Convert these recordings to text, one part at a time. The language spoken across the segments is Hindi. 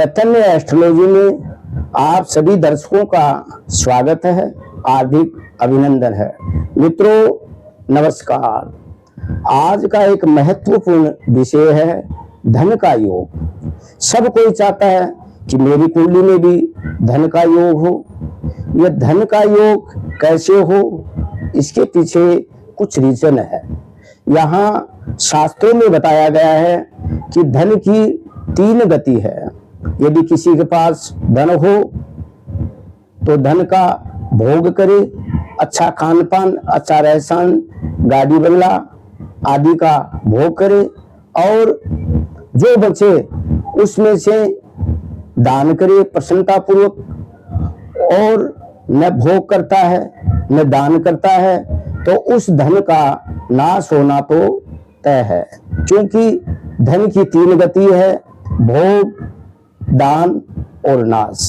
चैतन्य एस्ट्रोलॉजी में आप सभी दर्शकों का स्वागत है, हार्दिक अभिनंदन है। मित्रों नमस्कार। आज का एक महत्वपूर्ण विषय है धन का योग। सब कोई चाहता है कि मेरी कुंडली में भी धन का योग हो। यह धन का योग कैसे हो, इसके पीछे कुछ रीजन है। यहाँ शास्त्रों में बताया गया है कि धन की 3 गति है। यदि किसी के पास धन हो तो धन का भोग करे, अच्छा खान पान, अच्छा रहसान, गाड़ी बंगला आदि का भोग करे, और जो बचे उसमें से दान करे प्रसन्नता पूर्वक। और न भोग करता है न दान करता है तो उस धन का नाश होना तो तय है। क्योंकि धन की 3 गति है, भोग, दान और नाश।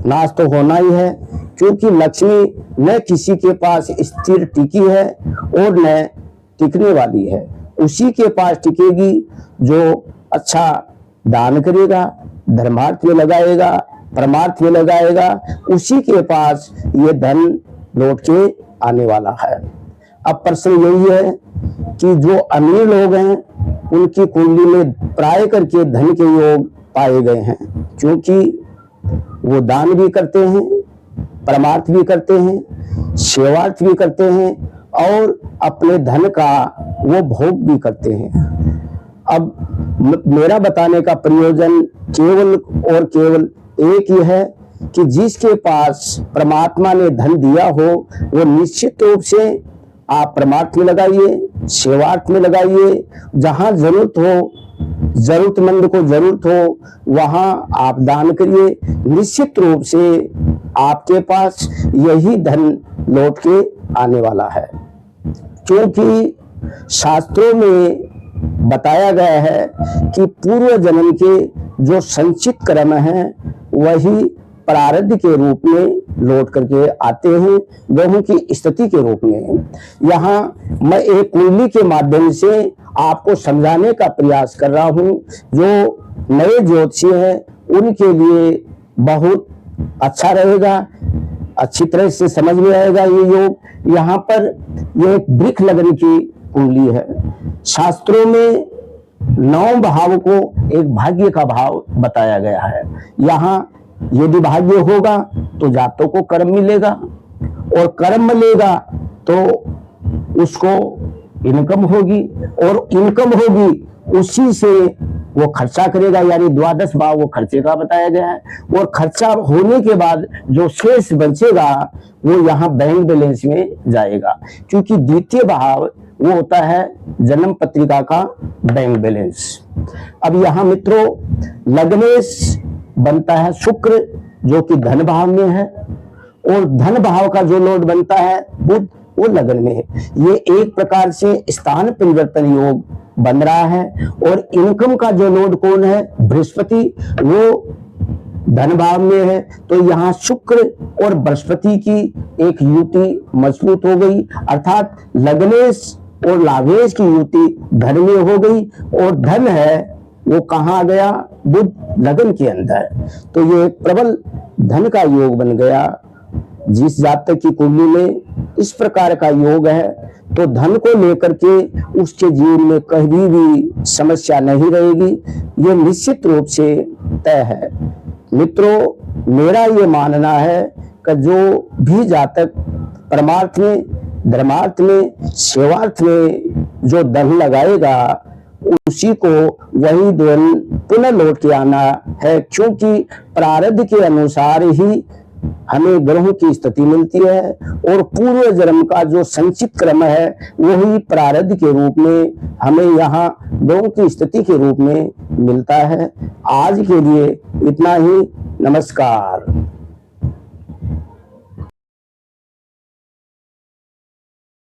नाश तो होना ही है, क्योंकि लक्ष्मी न किसी के पास स्थिर टिकी है और न टिकने वाली है। उसी के पास टिकेगी जो अच्छा दान करेगा, धर्मार्थ में लगाएगा, परमार्थ में लगाएगा, उसी के पास ये धन लौट के आने वाला है। अब प्रश्न यही है कि जो अमीर लोग हैं उनकी कुंडली में प्राय करके धन के योग पाए गए हैं, क्योंकि वो दान भी करते हैं, परमार्थ भी करते हैं, सेवार्थ भी करते हैं और अपने धन का वो भोग भी करते हैं। अब मेरा बताने का प्रयोजन केवल और केवल एक ही है कि जिसके पास परमात्मा ने धन दिया हो वो निश्चित रूप से आप परमार्थ में लगाइए, सेवार्थ में लगाइए। जहां जरूरत हो, जरूरतमंद को जरूरत हो, वहां आप दान करिए। निश्चित रूप से आपके पास यही धन लौट के आने वाला है। क्योंकि शास्त्रों में बताया गया है कि पूर्व जन्म के जो संचित कर्म हैं वही प्रारब्ध के रूप में लौट करके आते हैं, ग्रहों की स्थिति के रूप में। यहाँ मैं एक कुंडली के माध्यम से आपको समझाने का प्रयास कर रहा हूँ। जो नए ज्योतिषी हैं उनके लिए बहुत अच्छा रहेगा, अच्छी तरह से समझ में आएगा ये योग। यहाँ पर ये एक वृक्ष लगन की कुंडली है। शास्त्रों में 9 भाव को एक भाग्य का भाव बताया गया है। यहाँ यदि भाग्य होगा तो जातों को कर्म मिलेगा, और कर्म मिलेगा तो उसको इनकम होगी, और इनकम होगी उसी से वो खर्चा करेगा। यानी 12 भाव वो खर्चे का बताया गया है। और खर्चा होने के बाद जो शेष बचेगा वो यहाँ बैंक बैलेंस में जाएगा, क्योंकि द्वितीय भाव वो होता है जन्म पत्रिका का बैंक बैलेंस। अब यहाँ मित्रों लग्नेश बनता है शुक्र, जो कि धन भाव में है, और धन भाव का जो लॉर्ड बनता है बुध, वो लगन में है। ये एक प्रकार से स्थान परिवर्तन योग बन रहा है। और इनकम का जो लॉर्ड कौन है, बृहस्पति, वो धन भाव में है। तो यहाँ शुक्र और बृहस्पति की एक युति मजबूत हो गई, अर्थात लग्नेश और लाभेश की युति धन में हो गई। और धन है वो कहाँ गया, बुध लगन के अंदर। तो ये एक प्रबल धन का योग बन गया। जिस जातक की कुंडली में इस प्रकार का योग है तो धन को लेकर के उसके जीवन में कभी भी समस्या नहीं रहेगी, ये निश्चित रूप से तय है। मित्रों मेरा ये मानना है कि जो भी जातक परमार्थ में, धर्मार्थ में, सेवार्थ में जो धन लगाएगा उसी को वही धन पुनः लौट के आना है। क्योंकि प्रारब्ध के अनुसार ही हमें ग्रहों की स्थिति मिलती है, और पूर्व जन्म का जो संचित क्रम है वही प्रारब्ध के रूप में हमें यहाँ ग्रहों की स्थिति के रूप में मिलता है। आज के लिए इतना ही। नमस्कार।